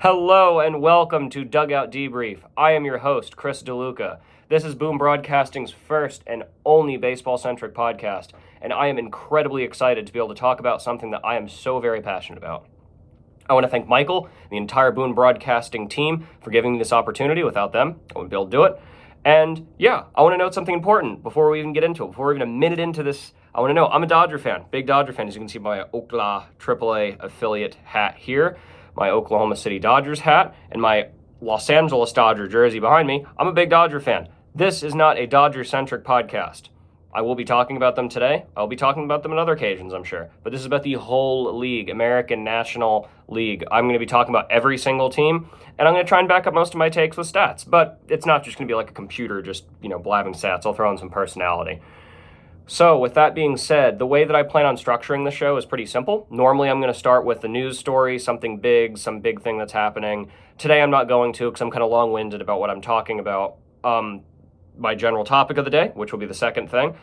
Hello and welcome to Dugout Debrief. I am your host, Chris Deluca. This is Boom Broadcasting's first and only baseball-centric podcast, and I am incredibly excited to be able to talk about something that I am so very passionate about. I want to thank Michael and the entire Boom Broadcasting team for giving me this opportunity. Without them, I wouldn't be able to do it. And yeah, I want to note something important before we even get into it. Before we're even a minute into this, I want to know, I'm a Dodger fan, big Dodger fan. As you can see by my Oklahoma AAA affiliate hat here, my Oklahoma City Dodgers hat, and my Los Angeles Dodger jersey behind me. I'm a big Dodger fan. This is not a Dodger-centric podcast. I will be talking about them today. I'll be talking about them on other occasions, I'm sure. But this is about the whole league, American National League. I'm going to be talking about every single team, and I'm going to try and back up most of my takes with stats. But it's not just going to be like a computer just, blabbing stats. I'll throw in some personality. So with that being said, the way that I plan on structuring the show is pretty simple. Normally I'm going to start with the news story, something big, some big thing that's happening. Today I'm not going to because I'm kind of long-winded about what I'm talking about. My general topic of the day, which will be the second thing.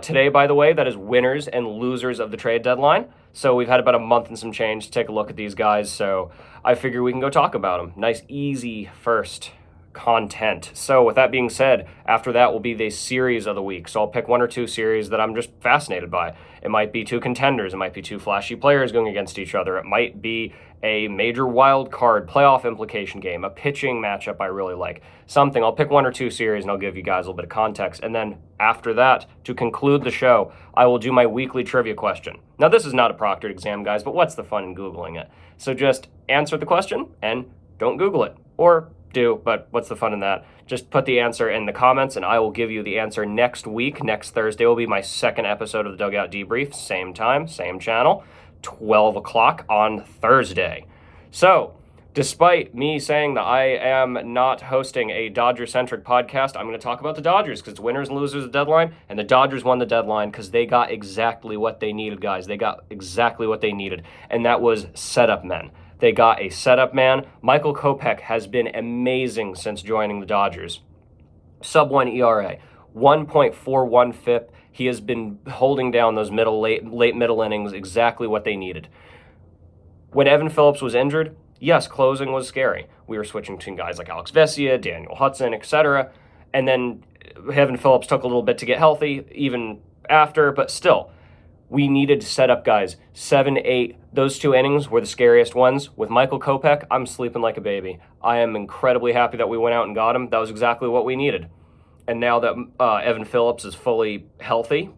Today, by the way, that is winners and losers of the trade deadline. So we've had about a month and some change to take a look at these guys. So I figure we can go talk about them. Nice, easy first content. So with that being said, after that will be the series of the week. So I'll pick one or two series that I'm just fascinated by. It might be two contenders. It might be two flashy players going against each other. It might be a major wild card playoff implication game, a pitching matchup I really like. Something. I'll pick one or two series and I'll give you guys a little bit of context. And then after that, to conclude the show, I will do my weekly trivia question. Now, this is not a proctored exam, guys, but what's the fun in Googling it? So just answer the question and don't Google it. Or do, but what's the fun in that? Just put the answer in the comments and I will give you the answer next week. Next Thursday will be my second episode of the Dugout Debrief. Same time, same channel, 12 o'clock on Thursday. So, despite me saying that I am not hosting a Dodger-centric podcast, I'm going to talk about the Dodgers because it's winners and losers of the deadline, and the Dodgers won the deadline because they got exactly what they needed, guys. They got exactly what they needed, and that was setup men. They got a setup man. Michael Kopech has been amazing since joining the Dodgers. Sub-1 ERA, 1.41 FIP. He has been holding down those late middle innings, exactly what they needed. When Evan Phillips was injured, yes, closing was scary. We were switching between guys like Alex Vesia, Daniel Hudson, etc. And then Evan Phillips took a little bit to get healthy, even after, but still. We needed to set up guys. 7, 8, those two innings were the scariest ones. With Michael Kopech, I'm sleeping like a baby. I am incredibly happy that we went out and got him. That was exactly what we needed. And now that Evan Phillips is fully healthy,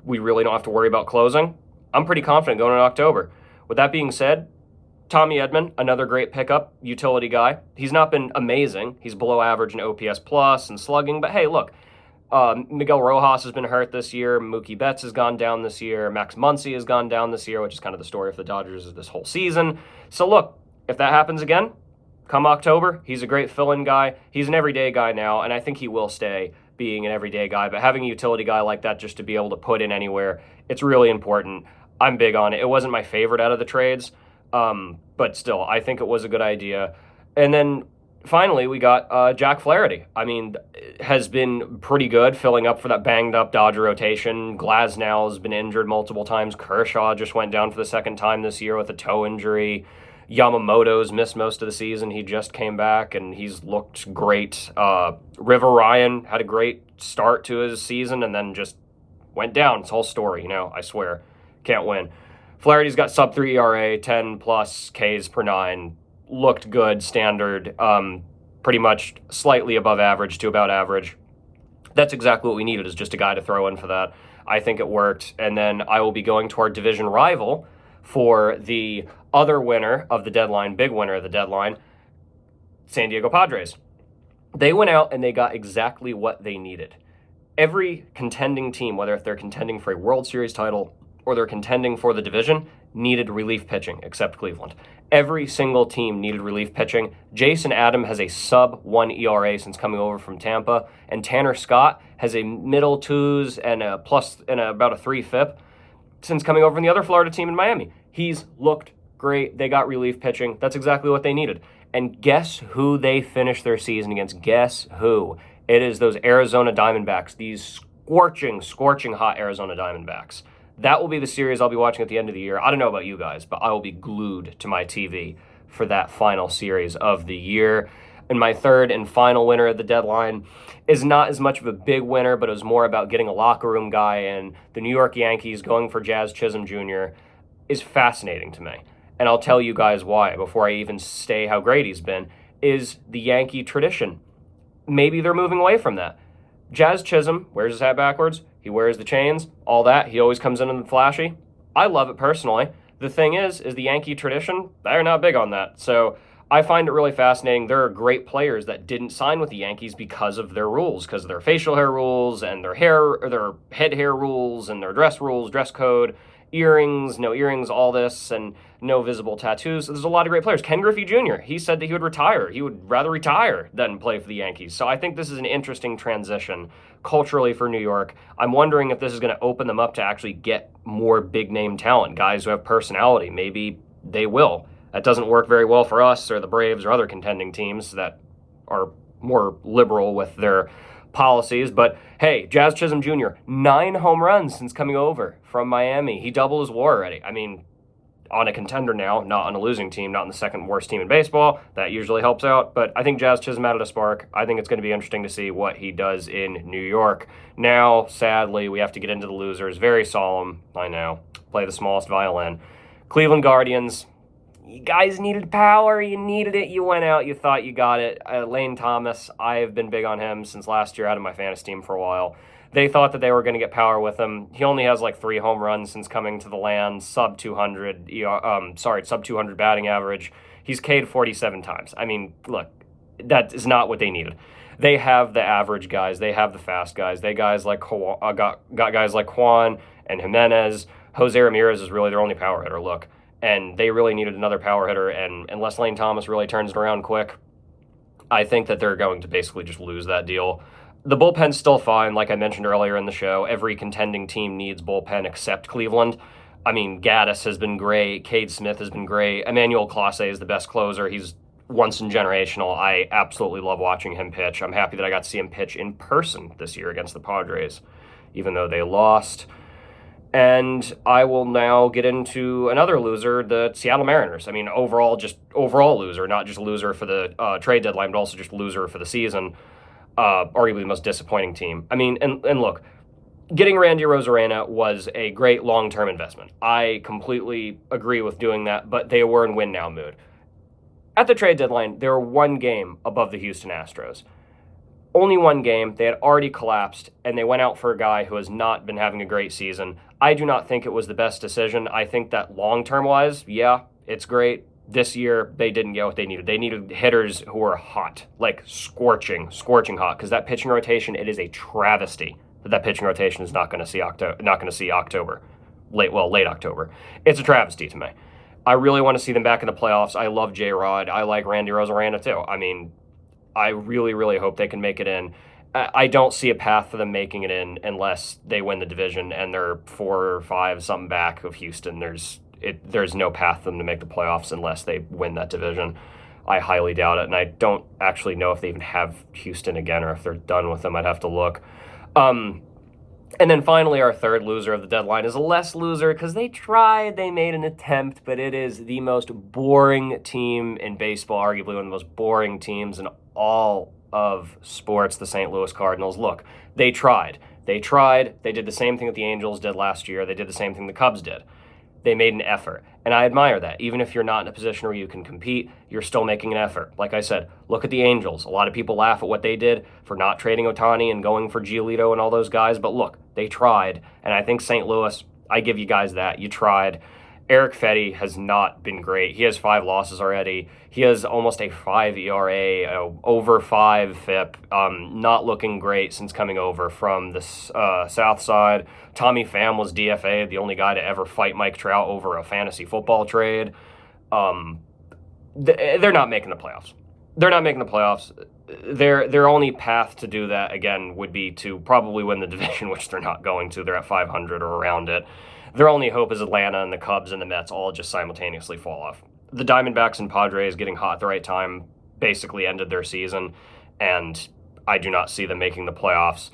we really don't have to worry about closing. I'm pretty confident going in October. With that being said, Tommy Edman, another great pickup, utility guy. He's not been amazing. He's below average in OPS plus and slugging. But hey, look. Miguel Rojas has been hurt this year. Mookie Betts has gone down this year. Max Muncy has gone down this year, which is kind of the story for the Dodgers this whole season. So look, if that happens again, come October, he's a great fill-in guy. He's an everyday guy now, and I think he will stay being an everyday guy. But having a utility guy like that just to be able to put in anywhere, it's really important. I'm big on it. It wasn't my favorite out of the trades, but still, I think it was a good idea. And then finally, we got Jack Flaherty. I mean, has been pretty good, filling up for that banged-up Dodger rotation. Glasnow's been injured multiple times. Kershaw just went down for the second time this year with a toe injury. Yamamoto's missed most of the season. He just came back, and he's looked great. River Ryan had a great start to his season and then just went down. It's a whole story, I swear. Can't win. Flaherty's got sub-3 ERA, 10-plus Ks per 9. Looked good, standard, pretty much slightly above average to about average. That's exactly what we needed, is just a guy to throw in for that. I think it worked. And then I will be going to our division rival for the other winner of the deadline, big winner of the deadline, San Diego Padres. They went out and they got exactly what they needed. Every contending team, whether if they're contending for a World Series title or they're contending for the division, needed relief pitching, except Cleveland. Every single team needed relief pitching. Jason Adam has a sub-1 ERA since coming over from Tampa, and Tanner Scott has a middle twos and a plus and about a 3 FIP since coming over from the other Florida team in Miami. He's looked great. They got relief pitching. That's exactly what they needed. And guess who they finished their season against? Guess who? It is those Arizona Diamondbacks, these scorching hot Arizona Diamondbacks. That will be the series I'll be watching at the end of the year. I don't know about you guys, but I will be glued to my TV for that final series of the year. And my third and final winner of the deadline is not as much of a big winner, but it was more about getting a locker room guy in. The New York Yankees going for Jazz Chisholm Jr. is fascinating to me. And I'll tell you guys why before I even say how great he's been, is the Yankee tradition. Maybe they're moving away from that. Jazz Chisholm wears his hat backwards. He wears the chains, all that. He always comes in the flashy. I love it personally. The thing is the Yankee tradition, they're not big on that. So I find it really fascinating. There are great players that didn't sign with the Yankees because of their rules, because of their facial hair rules and their head hair rules and their dress rules, dress code, earrings, no earrings, all this, and no visible tattoos. So there's a lot of great players. Ken Griffey Jr., he said that he would retire. He would rather retire than play for the Yankees. So I think this is an interesting transition culturally for New York. I'm wondering if this is going to open them up to actually get more big-name talent, guys who have personality. Maybe they will. That doesn't work very well for us or the Braves or other contending teams that are more liberal with their policies. But hey, Jazz Chisholm Jr., 9 home runs since coming over from Miami. He doubled his WAR already. I mean, on a contender now, not on a losing team, not in the second worst team in baseball. That usually helps out. But I think Jazz Chisholm added a spark. I think it's going to be interesting to see what he does in New York. Now, sadly, we have to get into the losers. Very solemn, I know. Play the smallest violin. Cleveland Guardians. You guys needed power. You needed it. You went out. You thought you got it. Lane Thomas, I've been big on him since last year out of my fantasy team for a while. They thought that they were going to get power with him. He only has like 3 home runs since coming to the land, sub 200 batting average. He's K'd 47 times. I mean, look, that is not what they needed. They have the average guys. They have the fast guys. They got guys like Juan and Jimenez. Jose Ramirez is really their only power hitter. Look. And they really needed another power hitter, and unless Lane Thomas really turns it around quick, I think that they're going to basically just lose that deal. The bullpen's still fine, like I mentioned earlier in the show. Every contending team needs bullpen except Cleveland. I mean, Gaddis has been great. Cade Smith has been great. Emmanuel Clase is the best closer. He's once in generational. I absolutely love watching him pitch. I'm happy that I got to see him pitch in person this year against the Padres, even though they lost. And I will now get into another loser, the Seattle Mariners. I mean, overall loser, not just loser for the trade deadline, but also just loser for the season. Arguably the most disappointing team. I mean, and look, getting Randy Arozarena was a great long-term investment. I completely agree with doing that, but they were in win-now mood. At the trade deadline, they were 1 game above the Houston Astros. Only 1 game. They had already collapsed, and they went out for a guy who has not been having a great season. I do not think it was the best decision. I think that long-term wise, yeah, it's great. This year, they didn't get what they needed. They needed hitters who were hot, like scorching hot, because that pitching rotation, it is a travesty that pitching rotation is not going to see October, late October. It's a travesty to me. I really want to see them back in the playoffs. I love J-Rod. I like Randy Arozarena too. I mean, I really, really hope they can make it in. I don't see a path for them making it in unless they win the division and they're 4 or 5 something back of Houston. There's no path for them to make the playoffs unless they win that division. I highly doubt it, and I don't actually know if they even have Houston again or if they're done with them. I'd have to look. And then finally, our third loser of the deadline is a less loser because they tried, they made an attempt, but it is the most boring team in baseball, arguably one of the most boring teams in all of sports, the St. Louis Cardinals. Look, they tried. They did the same thing that the Angels did last year. They did the same thing the Cubs did. They made an effort, and I admire that. Even if you're not in a position where you can compete, you're still making an effort. Like I said, look at the Angels. A lot of people laugh at what they did for not trading Ohtani and going for Giolito and all those guys, but look, they tried, and I think St. Louis, I give you guys that. You tried. Eric Fetty has not been great. He has 5 losses already. He has almost a 5 ERA, over 5 FIP. Not looking great since coming over from the South Side. Tommy Pham was DFA, the only guy to ever fight Mike Trout over a fantasy football trade. They're not making the playoffs. Their only path to do that, again, would be to probably win the division, which they're not going to. They're at 500 or around it. Their only hope is Atlanta and the Cubs and the Mets all just simultaneously fall off. The Diamondbacks and Padres getting hot at the right time basically ended their season, and I do not see them making the playoffs.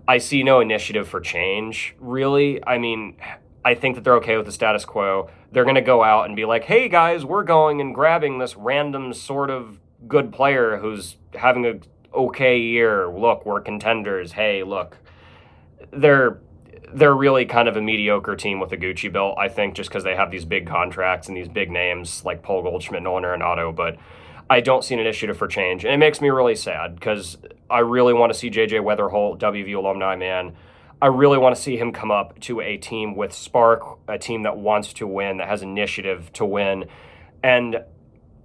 I see no initiative for change, really. I mean, I think that they're okay with the status quo. They're going to go out and be like, hey, guys, we're going and grabbing this random sort of good player who's having a okay year. Look, we're contenders. Hey, look. They're really kind of a mediocre team with a Gucci belt, I think, just because they have these big contracts and these big names like Paul Goldschmidt, Nolan Arenado, but I don't see an initiative for change. And it makes me really sad because I really want to see J.J. Weatherholt, WV alumni man. I really want to see him come up to a team with spark, a team that wants to win, that has initiative to win. And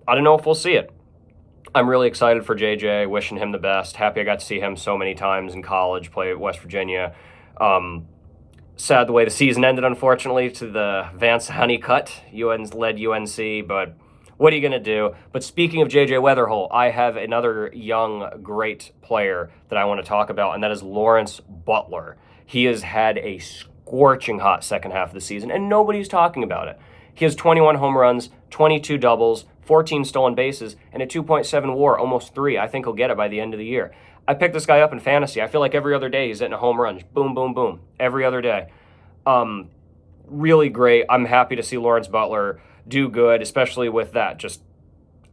I don't know if we'll see it. I'm really excited for JJ, wishing him the best. Happy I got to see him so many times in college, play at West Virginia. Sad the way the season ended, unfortunately, to the Vance Honeycutt. Led UNC, but what are you going to do? But speaking of JJ Weatherholt, I have another young, great player that I want to talk about, and that is Lawrence Butler. He has had a scorching hot second half of the season, and nobody's talking about it. He has 21 home runs, 22 doubles, 14 stolen bases, and a 2.7 WAR, almost 3. I think he'll get it by the end of the year. I picked this guy up in fantasy. I feel like every other day he's hitting a home run. Boom, boom, boom. Every other day. Really great. I'm happy to see Lawrence Butler do good, especially with that just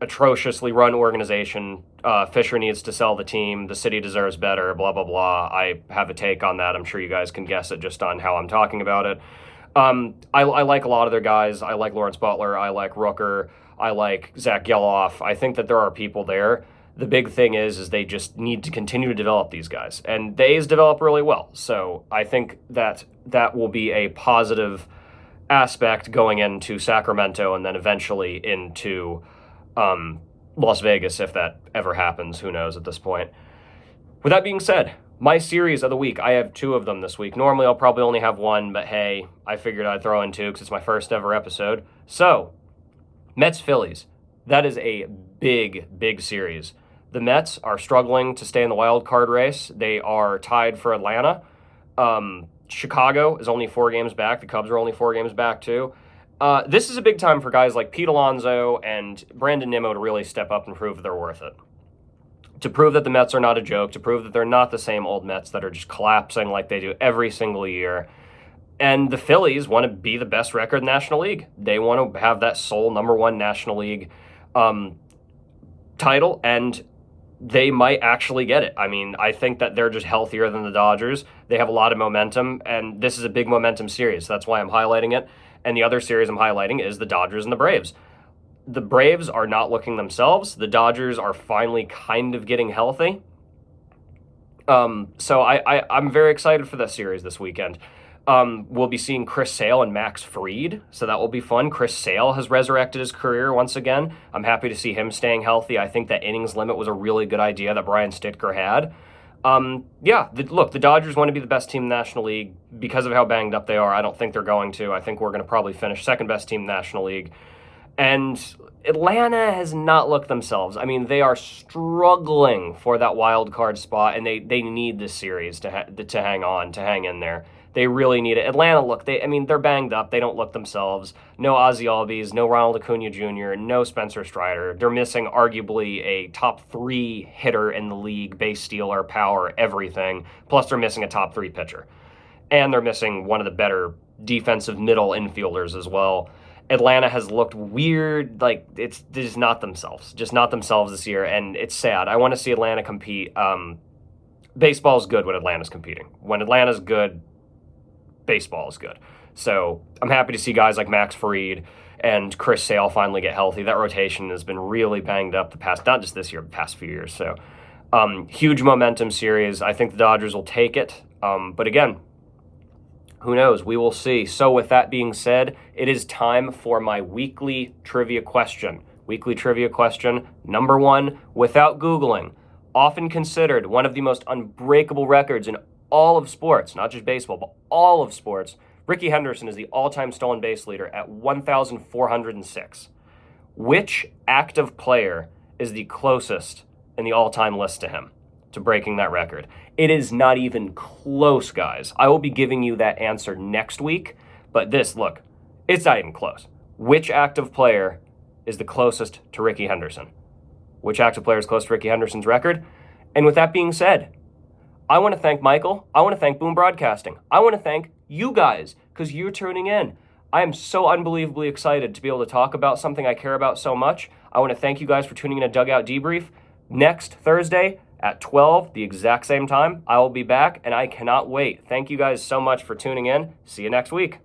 atrociously run organization. Fisher needs to sell the team. The city deserves better, blah, blah, blah. I have a take on that. I'm sure you guys can guess it just on how I'm talking about it. I like a lot of their guys. I like Lawrence Butler. I like Rooker. I like Zach Geloff. I think that there are people there. The big thing is they just need to continue to develop these guys. And the A's develop really well. So I think that will be a positive aspect going into Sacramento and then eventually into Las Vegas, if that ever happens. Who knows at this point. With that being said, my series of the week, I have 2 of them this week. Normally I'll probably only have 1, but hey, I figured I'd throw in 2 because it's my first ever episode. So, Mets-Phillies. That is a big, big series. The Mets are struggling to stay in the wild card race. They are tied for Atlanta. Chicago is only 4 games back. The Cubs are only 4 games back too. This is a big time for guys like Pete Alonso and Brandon Nimmo to really step up and prove they're worth it. To prove that the Mets are not a joke, to prove that they're not the same old Mets that are just collapsing like they do every single year. And the Phillies want to be the best record in the National League. They want to have that sole number 1 National League title, and they might actually get it. I mean, I think that they're just healthier than the Dodgers. They have a lot of momentum, and this is a big momentum series. That's why I'm highlighting it. And the other series I'm highlighting is the Dodgers and the Braves. The Braves are not looking themselves. The Dodgers are finally kind of getting healthy. So I'm very excited for this series this weekend. We'll be seeing Chris Sale and Max Fried, so that will be fun. Chris Sale has resurrected his career once again. I'm happy to see him staying healthy. I think that innings limit was a really good idea that Brian Stitker had. The Dodgers want to be the best team in the National League because of how banged up they are. I don't think they're going to. I think we're going to probably finish second best team in the National League. And Atlanta has not looked themselves. I mean, they are struggling for that wild card spot, and they need this series to hang on, to hang in there. They really need it. Atlanta, they're banged up. They don't look themselves. No Ozzie Albies, no Ronald Acuna Jr., no Spencer Strider. They're missing arguably a top 3 hitter in the league, base stealer, power, everything. Plus they're missing a top 3 pitcher. And they're missing one of the better defensive middle infielders as well. Atlanta has looked weird, like it's just not themselves this year, and it's sad. I want to see Atlanta compete. Baseball's good when Atlanta's competing. When Atlanta's good, baseball is good. So I'm happy to see guys like Max Fried and Chris Sale finally get healthy. That rotation has been really banged up the past, not just this year, the past few years. So huge momentum series. I think the Dodgers will take it. But again, who knows? We will see. So with that being said, it is time for my weekly trivia question. Weekly trivia question number 1, without Googling, often considered one of the most unbreakable records in all of sports, not just baseball, but all of sports. Rickey Henderson is the all-time stolen base leader at 1,406. Which active player is the closest in the all-time list to him, to breaking that record? It is not even close, guys. I will be giving you that answer next week, but it's not even close. Which active player is the closest to Rickey Henderson? Which active player is close to Rickey Henderson's record? And with that being said, I want to thank Michael. I want to thank Boom Broadcasting. I want to thank you guys, because you're tuning in. I am so unbelievably excited to be able to talk about something I care about so much. I want to thank you guys for tuning in to Dugout Debrief. Next Thursday at 12, the exact same time, I will be back, and I cannot wait. Thank you guys so much for tuning in. See you next week.